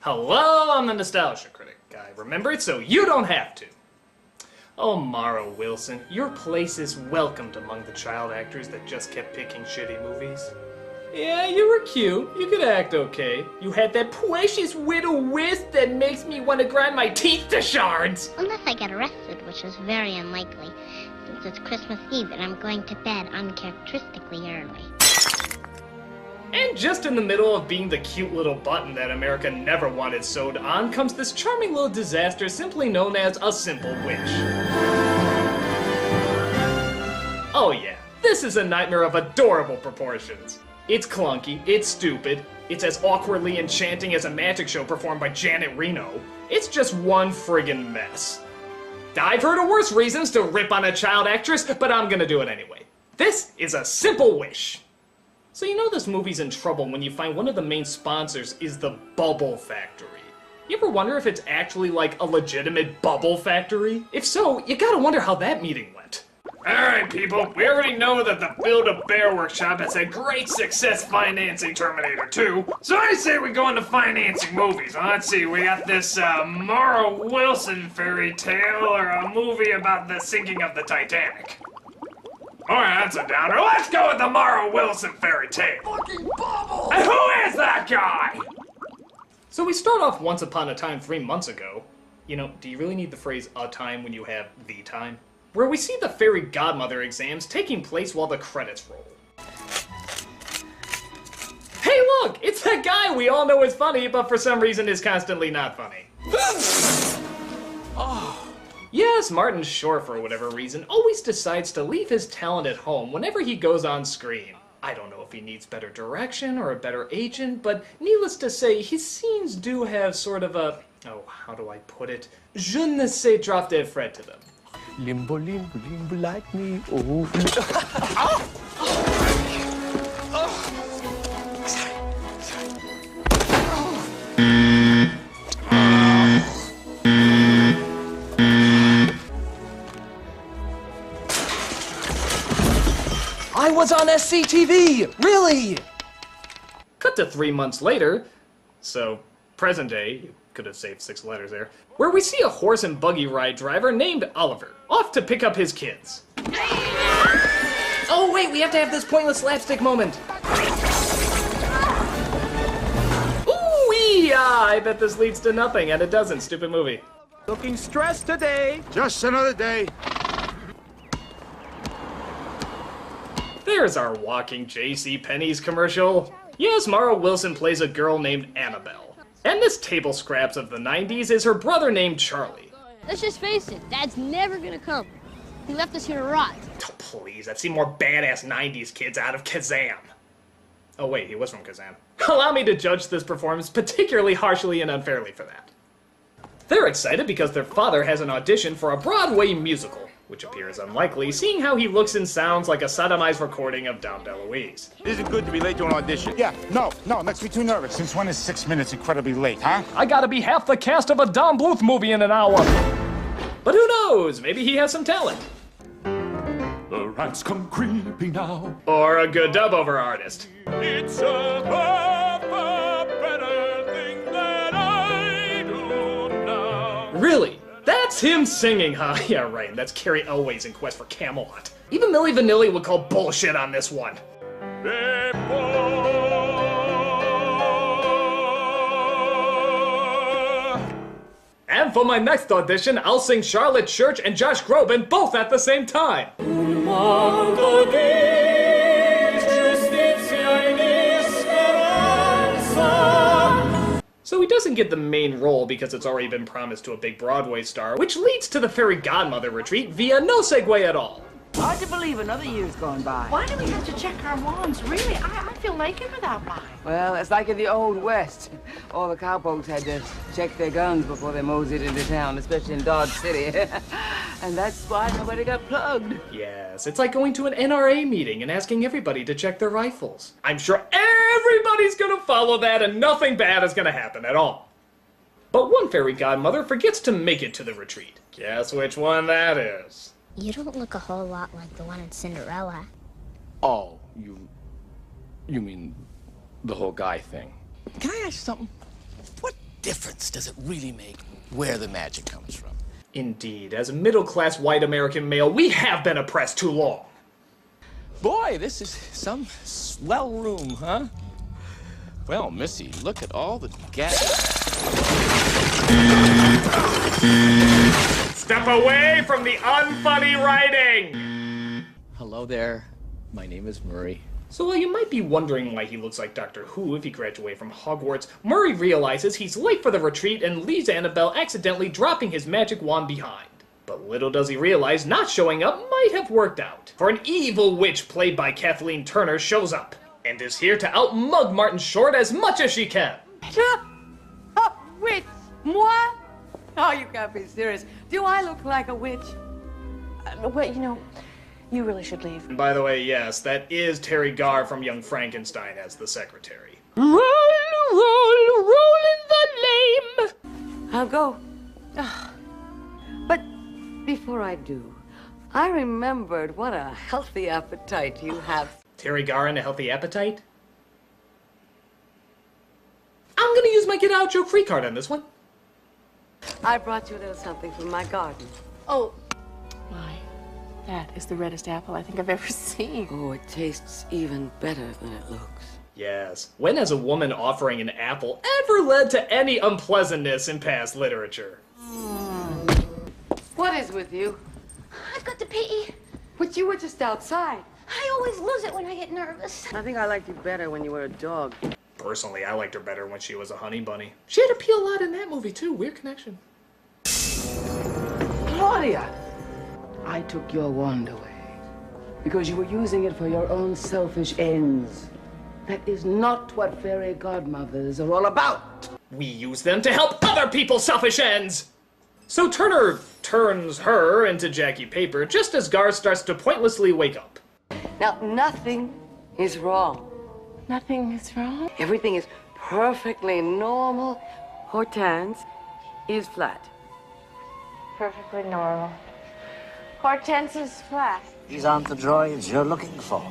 Hello, I'm the Nostalgia Critic. I remember it so you don't have to. Oh, Mara Wilson, your place is welcomed among the child actors that just kept picking shitty movies. Yeah, you were cute. You could act okay. You had that precious widow wisp that makes me want to grind my teeth to shards. Unless I get arrested, which is very unlikely, since it's Christmas Eve and I'm going to bed uncharacteristically early. And just in the middle of being the cute little button that America never wanted sewed on comes this charming little disaster simply known as a simple wish. Oh yeah, this is a nightmare of adorable proportions. It's clunky, it's stupid, it's as awkwardly enchanting as a magic show performed by Janet Reno. It's just one friggin' mess. I've heard of worse reasons to rip on a child actress, but I'm gonna do it anyway. This is a simple wish. So you know this movie's in trouble when you find one of the main sponsors is the Bubble Factory. You ever wonder if it's actually like a legitimate bubble factory? If so, you gotta wonder how that meeting went. Alright people, we already know that the Build-A-Bear Workshop has had great success financing Terminator 2, so I say we go into financing movies. Let's see, we got this Mara Wilson fairy tale or a movie about the sinking of the Titanic. Alright, that's a downer. Let's go with the Mara Wilson fairy tale. Fucking bubble! And who is that guy? So we start off Once Upon a Time 3 months ago. You know, do you really need the phrase a time when you have the time? Where we see the fairy godmother exams taking place while the credits roll. Hey look! It's that guy we all know is funny, but for some reason is constantly not funny. Oh. Yes, Martin Short, for whatever reason, always decides to leave his talent at home whenever he goes on screen. I don't know if he needs better direction or a better agent, but needless to say, his scenes do have sort of a, oh, how do I put it? Je ne sais drop dead Fred to them. Limbo, limbo, limbo like me. Oh. I was on SCTV! Really? Cut to 3 months later, so present day, you could have saved 6 letters there, where we see a horse and buggy ride driver named Oliver, off to pick up his kids. Oh wait, we have to have this pointless slapstick moment. Ooh-wee! I bet this leads to nothing, and it doesn't, stupid movie. Looking stressed today. Just another day. There's our walking J.C. Penney's commercial. Yes, Mara Wilson plays a girl named Annabelle. And this table scraps of the 90s is her brother named Charlie. Let's just face it, Dad's never gonna come. He left us here to rot. Oh, please, I've seen more badass 90s kids out of Kazam. Oh wait, he was from Kazam. Allow me to judge this performance particularly harshly and unfairly for that. They're excited because their father has an audition for a Broadway musical, which appears unlikely, seeing how he looks and sounds like a sodomized recording of Dom DeLuise. It isn't good to be late to an audition. Yeah, no, it makes me too nervous. Since when is 6 minutes incredibly late, huh? I gotta be half the cast of a Don Bluth movie in an hour. But who knows? Maybe he has some talent. The rats come creeping now. Or a good dub-over artist. It's a better thing that I do now. Really? That's him singing, huh? Yeah, right. That's Carrie Elways in Quest for Camelot. Even Milli Vanilli would call bullshit on this one. And for my next audition, I'll sing Charlotte Church and Josh Groban both at the same time. So he doesn't get the main role because it's already been promised to a big Broadway star, which leads to the fairy godmother retreat via no segue at all. Hard to believe another year's gone by. Why do we have to check our wands? Really, I feel naked without mine. Well, it's like in the Old West. All the cowpokes had to check their guns before they moseyed into town, especially in Dodge City. And that's why nobody got plugged. Yes, it's like going to an NRA meeting and asking everybody to check their rifles. I'm sure everybody's gonna follow that and nothing bad is gonna happen at all. But one fairy godmother forgets to make it to the retreat. Guess which one that is? You don't look a whole lot like the one in Cinderella. Oh, you mean the whole guy thing? Can I ask you something? What difference does it really make where the magic comes from? Indeed, as a middle-class white American male, we have been oppressed too long. Boy, this is some swell room, huh? Well, Missy, look at all the gas. Step away from the unfunny writing! Hello there. My name is Murray. So while you might be wondering why he looks like Doctor Who if he graduated from Hogwarts, Murray realizes he's late for the retreat and leaves Annabelle accidentally dropping his magic wand behind. But little does he realize not showing up might have worked out, for an evil witch played by Kathleen Turner shows up, and is here to outmug Martin Short as much as she can. A witch? Moi? Oh, you can't be serious. Do I look like a witch? Well, you know, you really should leave. And by the way, yes, that is Terry Garr from Young Frankenstein as the secretary. Roll, roll, roll in the lame. I'll go. But before I do, I remembered what a healthy appetite you have. Terry Garr and a healthy appetite? I'm gonna use my get out joke free card on this one. I brought you a little something from my garden. Oh, my. That is the reddest apple I think I've ever seen. Oh, it tastes even better than it looks. Yes. When has a woman offering an apple ever led to any unpleasantness in past literature? What is with you? I've got to pee. But you were just outside. I always lose it when I get nervous. I think I liked you better when you were a dog. Personally, I liked her better when she was a honey bunny. She had to pee a lot in that movie, too. Weird connection. Claudia! I took your wand away because you were using it for your own selfish ends. That is not what fairy godmothers are all about. We use them to help other people's selfish ends! So Turner turns her into Jackie Paper just as Gar starts to pointlessly wake up. Now, nothing is wrong. Nothing is wrong. Everything is perfectly normal. Hortense is flat. Perfectly normal. Hortense is flat. These aren't the droids you're looking for.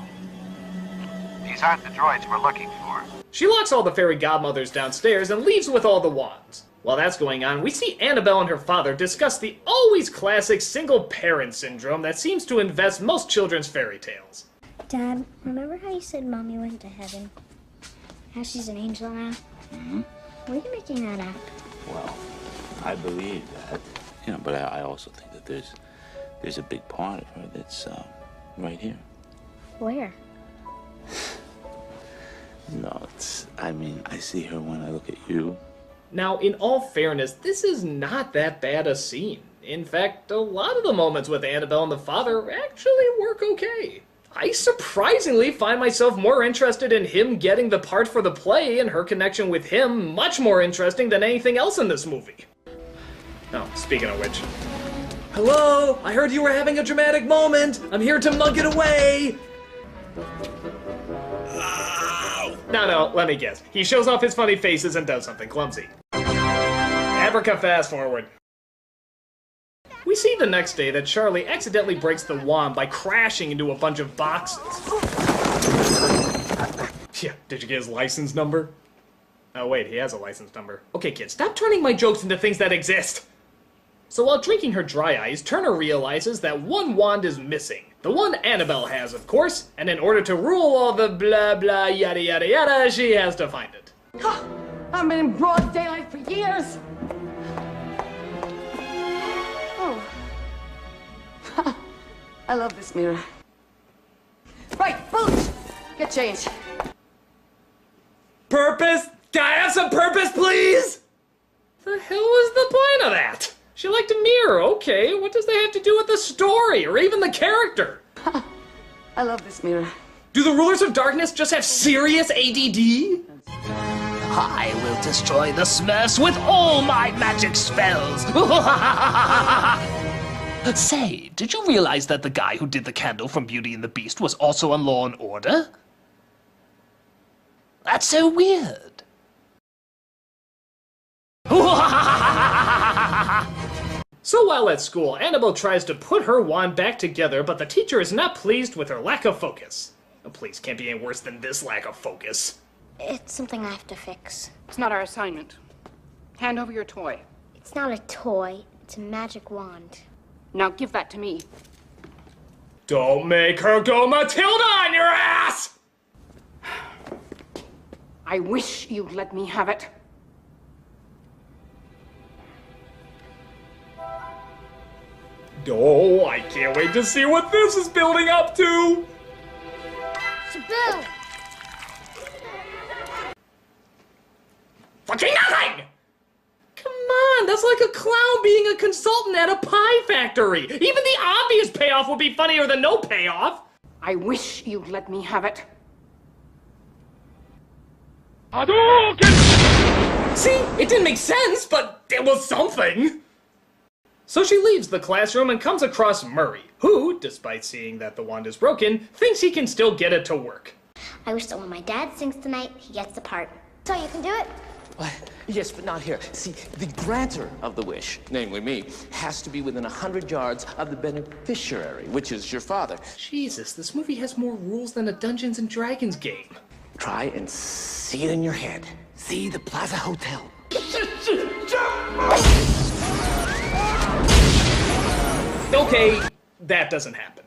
These aren't the droids we're looking for. She locks all the fairy godmothers downstairs and leaves with all the wands. While that's going on, we see Annabelle and her father discuss the always classic single parent syndrome that seems to infest most children's fairy tales. Dad, remember how you said Mommy went to heaven? How she's an angel now? Mm-hmm. Where are you making that up? Well, I believe that, but I also think that there's a big part of her that's right here. Where? No, I see her when I look at you. Now, in all fairness, this is not that bad a scene. In fact, a lot of the moments with Annabelle and the father actually work okay. I surprisingly find myself more interested in him getting the part for the play and her connection with him much more interesting than anything else in this movie. Oh, speaking of which. Hello? I heard you were having a dramatic moment. I'm here to mug it away. No, let me guess. He shows off his funny faces and does something clumsy. Abraca fast forward. We see the next day that Charlie accidentally breaks the wand by crashing into a bunch of boxes. Yeah, did you get his license number? Oh wait, he has a license number. Okay kids, stop turning my jokes into things that exist! So while drinking her dry ice, Turner realizes that one wand is missing. The one Annabelle has, of course, and in order to rule all the blah blah yada yada yada, she has to find it. I've been in broad daylight for years. Oh. I love this mirror. Right, boots! Get changed. Purpose? Can I have some purpose, please? The hell was the point of that? She liked a mirror, okay. What does that have to do with the story, or even the character? I love this mirror. Do the rulers of darkness just have serious ADD? I will destroy the Smurfs with all my magic spells. Say, did you realize that the guy who did the candle from Beauty and the Beast was also on Law and Order? That's so weird. So while at school, Annabelle tries to put her wand back together, but the teacher is not pleased with her lack of focus. Oh, please, can't be any worse than this lack of focus. It's something I have to fix. It's not our assignment. Hand over your toy. It's not a toy. It's a magic wand. Now give that to me. Don't make her go Matilda on your ass! I wish you'd let me have it. Oh, I can't wait to see what this is building up to! Shaboo! Fucking nothing! Come on, that's like a clown being a consultant at a pie factory. Even the obvious payoff would be funnier than no payoff. I wish you'd let me have it. See, it didn't make sense, but it was something. So she leaves the classroom and comes across Murray, who, despite seeing that the wand is broken, thinks he can still get it to work. I wish that when my dad sings tonight, he gets the part. So you can do it? What? Yes, but not here. See, the grantor of the wish, namely me, has to be within 100 yards of the beneficiary, which is your father. Jesus, this movie has more rules than a Dungeons and Dragons game. Try and see it in your head. See the Plaza Hotel. Okay, that doesn't happen,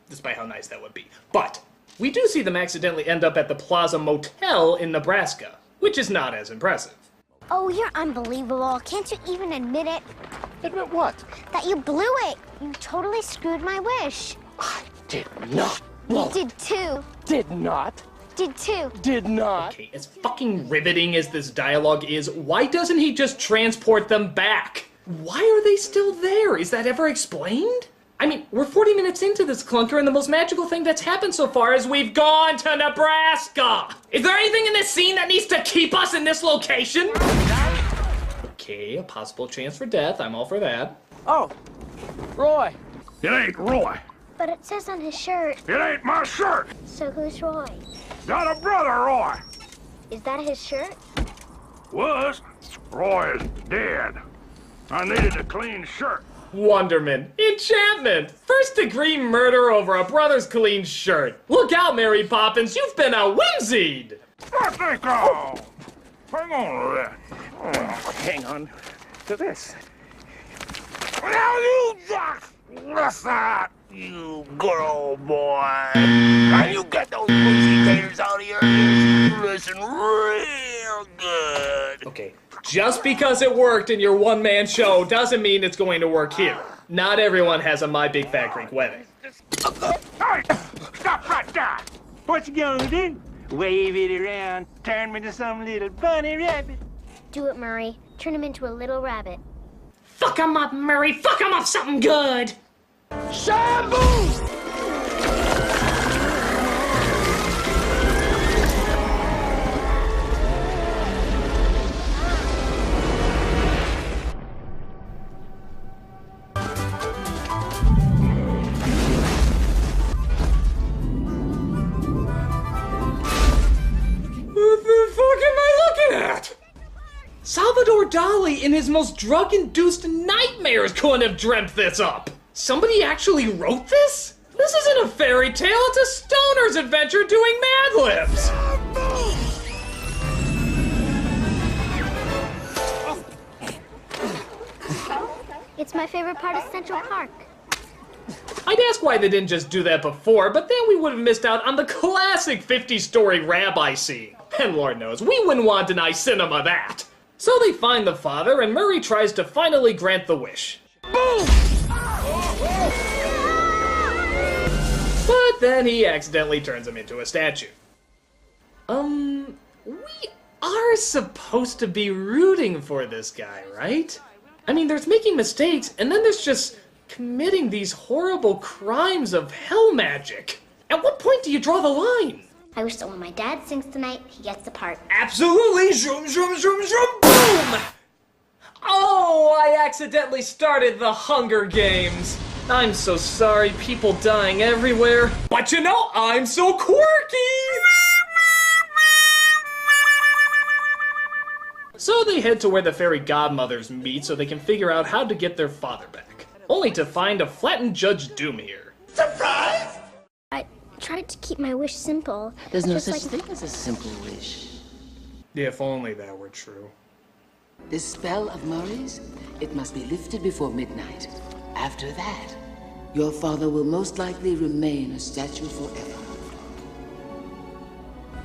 despite how nice that would be. But we do see them accidentally end up at the Plaza Motel in Nebraska, which is not as impressive. Oh, you're unbelievable. Can't you even admit it? Admit what? That you blew it. You totally screwed my wish. I did not. You did too. Did not. Did too. Did not. Okay, as fucking riveting as this dialogue is, why doesn't he just transport them back? Why are they still there? Is that ever explained? I mean, we're 40 minutes into this clunker, and the most magical thing that's happened so far is we've gone to Nebraska! Is there anything in this scene that needs to keep us in this location? Okay, a possible chance for death. I'm all for that. Oh, Roy. It ain't Roy. But it says on his shirt. It ain't my shirt. So who's Roy? Got a brother, Roy. Is that his shirt? Was. Roy is dead. I needed a clean shirt. Wonderment. Enchantment. First degree murder over a brother's clean shirt. Look out, Mary Poppins. You've been whimsied. What they call? Hang on to that. Hang on to this. Now you just listen, you good old boy. Now you get those pussy taters out of your ears. Listen real good. Okay, just because it worked in your one-man show doesn't mean it's going to work here. Not everyone has a My Big Fat Greek Wedding. Hey, stop right there. What you gonna do? Wave it around, turn me to some little bunny rabbit. Do it, Murray. Turn him into a little rabbit. Fuck him up, Murray. Fuck him up something good. Shampoo! Salvador Dali, in his most drug-induced nightmares, couldn't have dreamt this up. Somebody actually wrote this? This isn't a fairy tale, it's a stoner's adventure doing Mad Libs. It's my favorite part of Central Park. I'd ask why they didn't just do that before, but then we would have missed out on the classic 50-story rabbi scene. And Lord knows, we wouldn't want to deny cinema that. So they find the father, and Murray tries to finally grant the wish. Boom! But then he accidentally turns him into a statue. We are supposed to be rooting for this guy, right? I mean, there's making mistakes, and then there's just committing these horrible crimes of hell magic. At what point do you draw the line? I wish that when my dad sings tonight, he gets the part. Absolutely! Zoom, zoom, zoom, zoom, boom! Oh, I accidentally started the Hunger Games. I'm so sorry, people dying everywhere. But you know, I'm so quirky! So they head to where the fairy godmothers meet so they can figure out how to get their father back. Only to find a flattened Judge Doom here. Surprise! I tried to keep my wish simple. There's no such thing as a simple wish. If only that were true. This spell of Murray's, it must be lifted before midnight. After that, your father will most likely remain a statue forever.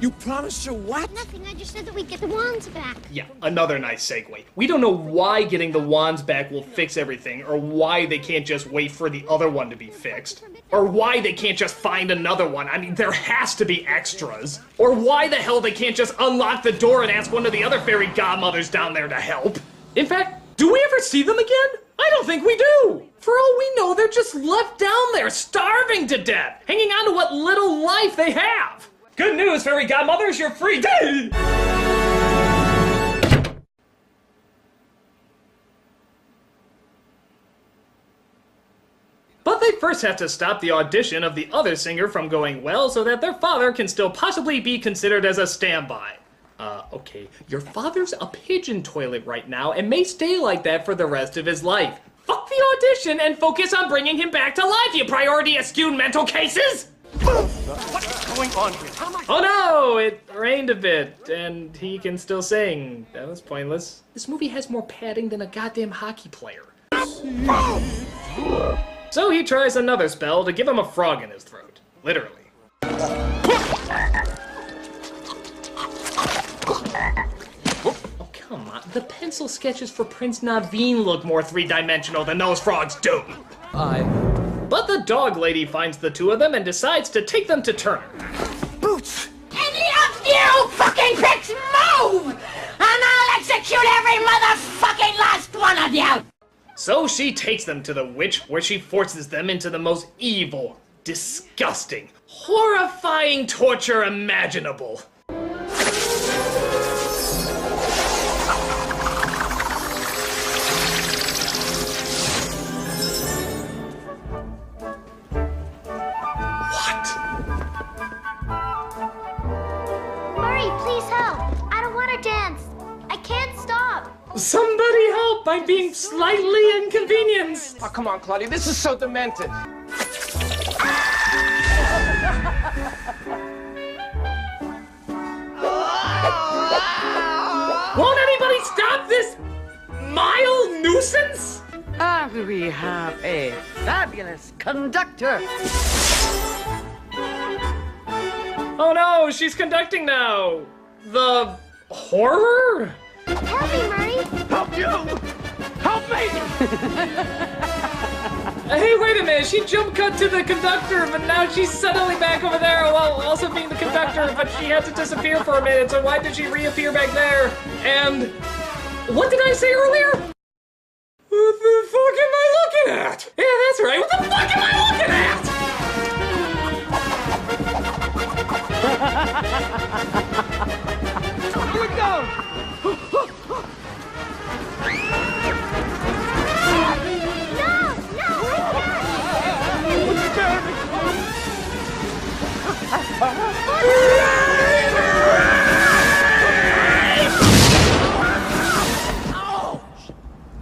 You promised her what? Nothing, I just said that we'd get the wands back. Yeah, another nice segue. We don't know why getting the wands back will fix everything, or why they can't just wait for the other one to be fixed, or why they can't just find another one. I mean, there has to be extras. Or why the hell they can't just unlock the door and ask one of the other fairy godmothers down there to help. In fact, do we ever see them again? I don't think we do! For all we know, they're just left down there, starving to death, hanging on to what little life they have. Good news, fairy godmothers, you're free! But they first have to stop the audition of the other singer from going well so that their father can still possibly be considered as a standby. Okay, your father's a pigeon toilet right now and may stay like that for the rest of his life. Fuck the audition and focus on bringing him back to life, you priority-skewed mental cases! What's going on here? Oh no, it rained a bit, and he can still sing. That was pointless. This movie has more padding than a goddamn hockey player. So he tries another spell to give him a frog in his throat. Literally. Oh, come on. The pencil sketches for Prince Naveen look more three-dimensional than those frogs do. But the dog lady finds the two of them and decides to take them to Turner. Boots! Any of you fucking pricks move! And I'll execute every motherfucking last one of you! So she takes them to the witch, where she forces them into the most evil, disgusting, horrifying torture imaginable. Somebody help! I'm being slightly inconvenienced! Oh, come on, Claudia. This is so demented. Won't anybody stop this mild nuisance? We have a fabulous conductor. Oh no, she's conducting now! The horror? Help me, Murray! Help you! Help me! Hey, wait a minute, she jump cut to the conductor, but now she's suddenly back over there while also being the conductor, but she had to disappear for a minute, so why did she reappear back there? And what did I say earlier? What the fuck am I looking at? Yeah, that's right, what the fuck am I looking at? Here it goes!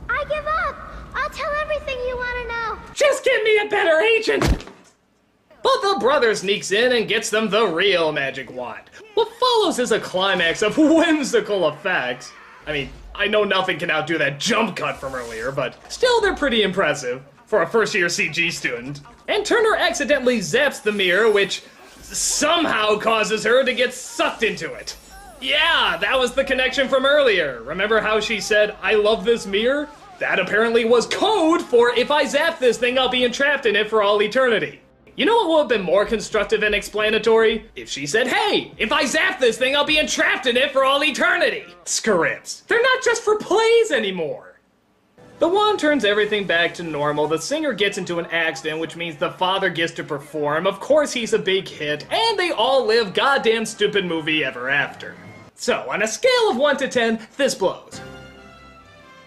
I give up! I'll tell everything you want to know! Just give me a better agent! But the brother sneaks in and gets them the real magic wand. What follows is a climax of whimsical effects. I mean, I know nothing can outdo that jump cut from earlier, but still they're pretty impressive for a first-year CG student. And Turner accidentally zaps the mirror, which somehow causes her to get sucked into it. Yeah, that was the connection from earlier. Remember how she said, "I love this mirror"? That apparently was code for if I zap this thing, I'll be entrapped in it for all eternity. You know what would have been more constructive and explanatory? If she said, "Hey, if I zap this thing, I'll be entrapped in it for all eternity." Scripts. They're not just for plays anymore. The wand turns everything back to normal, the singer gets into an accident, which means the father gets to perform, of course he's a big hit, and they all live goddamn stupid movie ever after. So, on a scale of 1 to 10, this blows.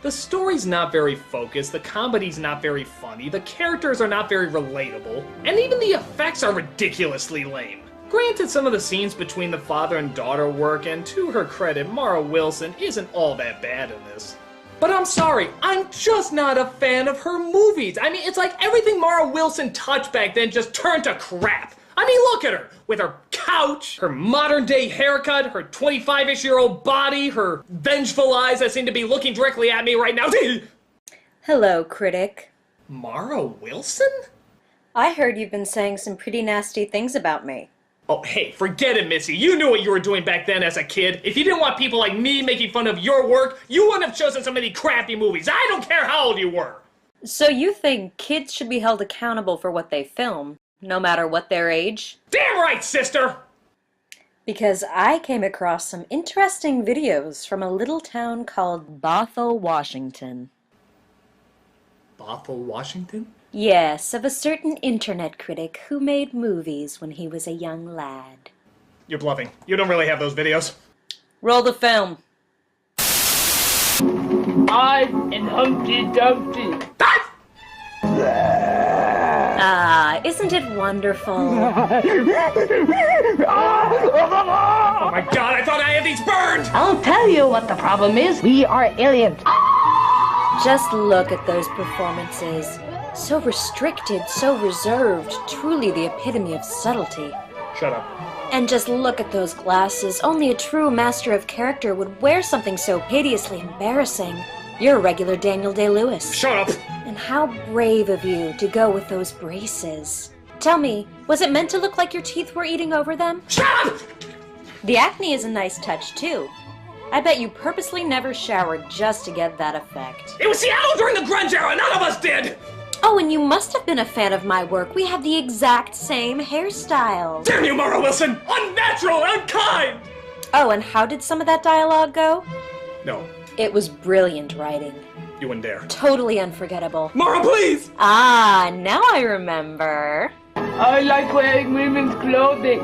The story's not very focused, the comedy's not very funny, the characters are not very relatable, and even the effects are ridiculously lame. Granted, some of the scenes between the father and daughter work, and to her credit, Mara Wilson isn't all that bad in this. But I'm sorry, I'm just not a fan of her movies. I mean, it's like everything Mara Wilson touched back then just turned to crap. I mean, look at her, with her couch, her modern-day haircut, her 25-ish-year-old body, her vengeful eyes that seem to be looking directly at me right now. Hello, Critic. Mara Wilson? I heard you've been saying some pretty nasty things about me. Oh, hey, forget it, Missy. You knew what you were doing back then as a kid. If you didn't want people like me making fun of your work, you wouldn't have chosen so many crappy movies. I don't care how old you were. So you think kids should be held accountable for what they film, no matter what their age? Damn right, sister! Because I came across some interesting videos from a little town called Bothell, Washington. Bothell, Washington? Yes, of a certain internet critic who made movies when he was a young lad. You're bluffing. You don't really have those videos. Roll the film. I am Humpty Dumpty. Ah, isn't it wonderful? Oh my god, I thought I had these burned! I'll tell you what the problem is. We are aliens. Just look at those performances. So restricted, so reserved, truly the epitome of subtlety. Shut up. And just look at those glasses. Only a true master of character would wear something so hideously embarrassing. You're a regular Daniel Day-Lewis. Shut up! And how brave of you to go with those braces. Tell me, was it meant to look like your teeth were eating over them? Shut up! The acne is a nice touch, too. I bet you purposely never showered just to get that effect. It was Seattle during the grunge era! None of us did! Oh, and you must have been a fan of my work. We have the exact same hairstyle. Damn you, Mara Wilson! Unnatural, unkind! Oh, and how did some of that dialogue go? No. It was brilliant writing. You wouldn't dare. Totally unforgettable. Mara, please! Ah, now I remember. I like wearing women's clothing.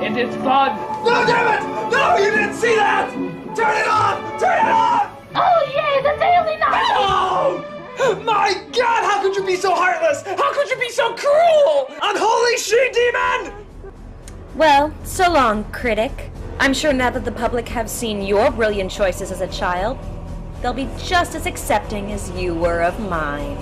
It is fun. No, damn it! No, you didn't see that! Turn it off! Turn it off! Oh, yay, the daily night! No! My god, how could you be so heartless? How could you be so cruel? Unholy she-demon! Well, so long, Critic. I'm sure now that the public have seen your brilliant choices as a child, they'll be just as accepting as you were of mine.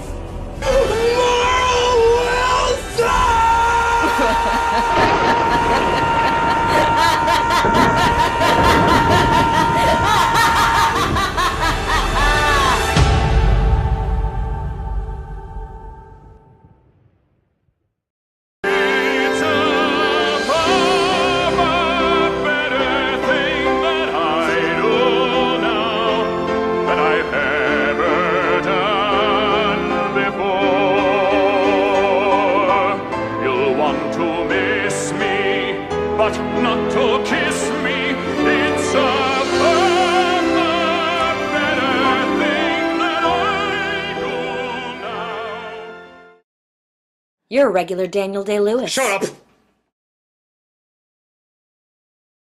But not to kiss me, it's a better thing that I do now. You're a regular Daniel Day-Lewis. Shut up!